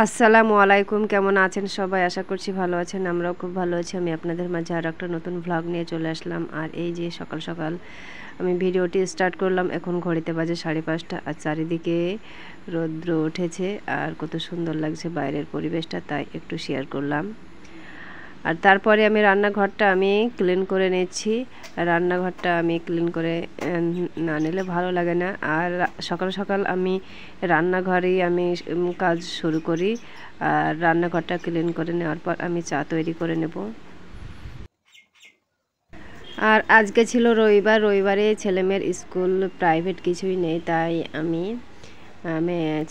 আসসালামু আলাইকুম, কেমন আছেন সবাই? আশা করছি ভালো আছেন। আমরাও খুব ভালো আছি। আমি আপনাদের মাঝে আর একটা নতুন ভ্লগ নিয়ে চলে আসলাম। আর এই যে সকাল সকাল আমি ভিডিওটি স্টার্ট করলাম। এখন ঘড়িতে বাজে 5:30 আর চারিদিকে রৌদ্র উঠেছে আর কত সুন্দর লাগছে বাইরের পরিবেশটা, তাই একটু শেয়ার করলাম। আর তারপরে আমি রান্নাঘরটা আমি ক্লিন করে নিচ্ছি। রান্নাঘরটা আমি ক্লিন করে না নিলে ভালো লাগে না। আর সকাল সকাল আমি রান্নাঘরেই আমি কাজ শুরু করি। আর রান্নাঘরটা ক্লিন করে নেওয়ার পর আমি চা তৈরি করে নেব। আর আজকে ছিল রবিবার। রবিবারে ছেলেমেয়ের স্কুল প্রাইভেট কিছুই নেই, তাই আমি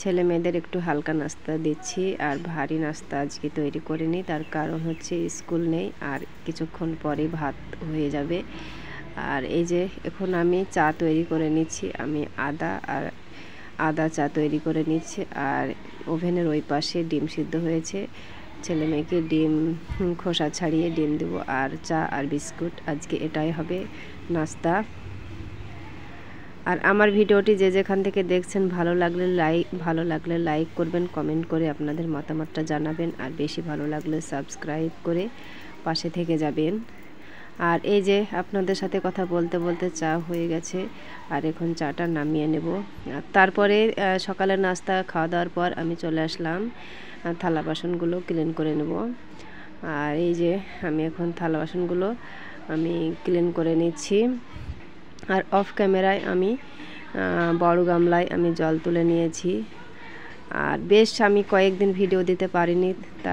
ছেলে মেয়েদের একটু হালকা নাস্তা দিচ্ছি। আর ভারী নাস্তা আজকে তৈরি করিনি, তার কারণ হচ্ছে স্কুল নেই আর কিছুক্ষণ পরে ভাত হয়ে যাবে। আর এই যে এখন আমি চা তৈরি করে নিচ্ছি। আমি আদা চা তৈরি করে নিচ্ছি। আর ওভেনের ওই পাশে ডিম সিদ্ধ হয়েছে। ছেলে মেয়েকে ডিম খোসা ছাড়িয়ে ডিম দেবো, আর চা আর বিস্কুট, আজকে এটাই হবে নাস্তা। আর আমার ভিডিওটি যে যেখান থেকে দেখছেন ভালো লাগলে লাইক করবেন, কমেন্ট করে আপনাদের মতামতটা জানাবেন। আর বেশি ভালো লাগলে সাবস্ক্রাইব করে পাশে থেকে যাবেন। আর এই যে আপনাদের সাথে কথা বলতে বলতে চা হয়ে গেছে। আর এখন চাটা নামিয়ে নেব। আর তারপরে সকালের নাস্তা খাওয়া দাওয়ার পর আমি চলে আসলাম থালা বাসনগুলো ক্লিন করে নেব। আর এই যে আমি এখন থালা বাসনগুলো আমি ক্লিন করে নিচ্ছি। আর অফ ক্যামেরায় আমি বড় গামলায় আমি জল তুলে নিয়েছি। আর বেশ আমি কয়েকদিন ভিডিও দিতে পারিনি, তা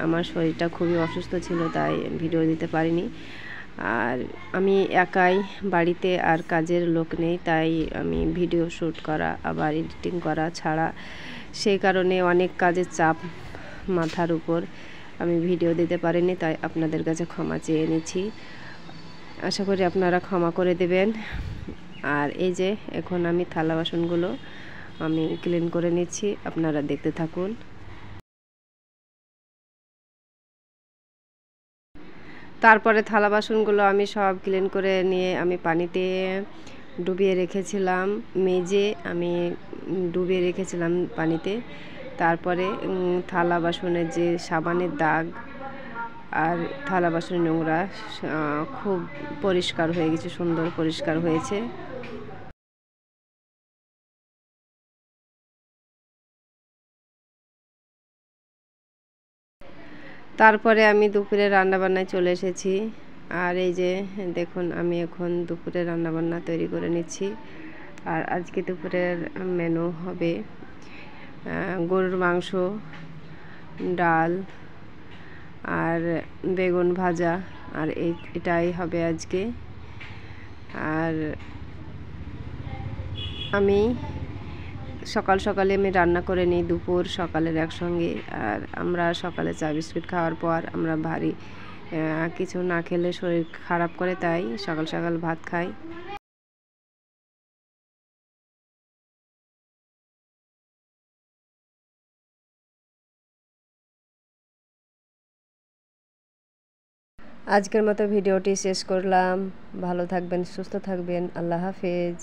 আমার শরীরটা খুবই অসুস্থ ছিল, তাই ভিডিও দিতে পারিনি। আর আমি একাই বাড়িতে, আর কাজের লোক নেই, তাই আমি ভিডিও শ্যুট করা আবার এডিটিং করা ছাড়া, সেই কারণে অনেক কাজের চাপ মাথার উপর আমি ভিডিও দিতে পারিনি, তাই আপনাদের কাছে ক্ষমা চেয়ে নিচ্ছি। আশা করি আপনারা ক্ষমা করে দেবেন। আর এই যে এখন আমি থালা বাসনগুলো আমি ক্লিন করে নিচ্ছি, আপনারা দেখতে থাকুন। তারপরে থালা বাসনগুলো আমি সব ক্লিন করে নিয়ে আমি পানিতে ডুবিয়ে রেখেছিলাম। মেজে আমি ডুবিয়ে রেখেছিলাম পানিতে। তারপরে থালা বাসনের যে সাবানের দাগ আর থালা বাসনের নোংরা খুব পরিষ্কার হয়ে গেছে, সুন্দর পরিষ্কার হয়েছে। তারপরে আমি দুপুরে রান্নাবান্নায় চলে এসেছি। আর এই যে দেখুন আমি এখন দুপুরে রান্নাবান্না তৈরি করে নিচ্ছি। আর আজকে দুপুরের মেনু হবে গরুর মাংস, ডাল আর বেগুন ভাজা। আর এটাই হবে আজকে। আর আমি সকাল সকালে আমি রান্না করে নিই দুপুর সকালের একসঙ্গে। আর আমরা সকালে চা বিস্কুট খাওয়ার পর আমরা ভারী কিছু না খেলে শরীর খারাপ করে, তাই সকাল সকাল ভাত খাই। আজকের মতো ভিডিওটি শেষ করলাম। ভালো থাকবেন, সুস্থ থাকবেন। আল্লাহ হাফেজ।